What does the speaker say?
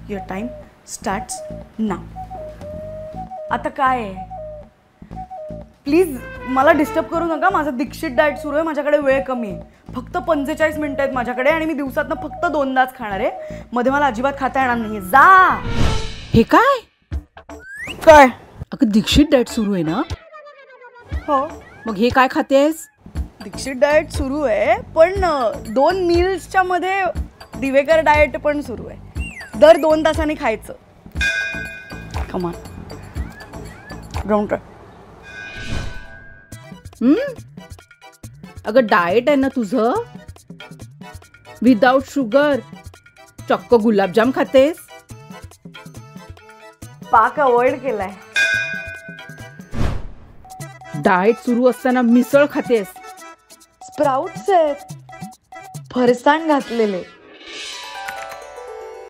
Your time starts now. आता काय आहे, प्लीज मला डिस्टर्ब करू नका. माझं दीक्षित डाएट सुरू आहे, माझ्याकडे वेळ कमी आहे. फक्त 45 मिनिटं आहेत माझ्याकडे आणि मी दिवसातनं फक्त 2दाच खाणार आहे. मध्ये मला अजिबात खाता येणार नाहीये. जा. हे काय काय? अगं दीक्षित डाएट सुरू आहे ना? हो, मग हे काय खातेस? दीक्षित डाएट सुरू आहे, पण 2 मील्सच्या मध्ये दिवेकर डाएट पण सुरू आहे. दर 2 तासांनी खायचं. कमान डोंट ट्राय. अगं डाएट आहे ना तुझं, विदाउट शुगर. चक्क गुलाबजाम खातेस. पाक अवॉइड केलाय. डाएट सुरू असताना मिसळ खातेस. स्प्राउट्स आहेत, फरसाण घातलेले.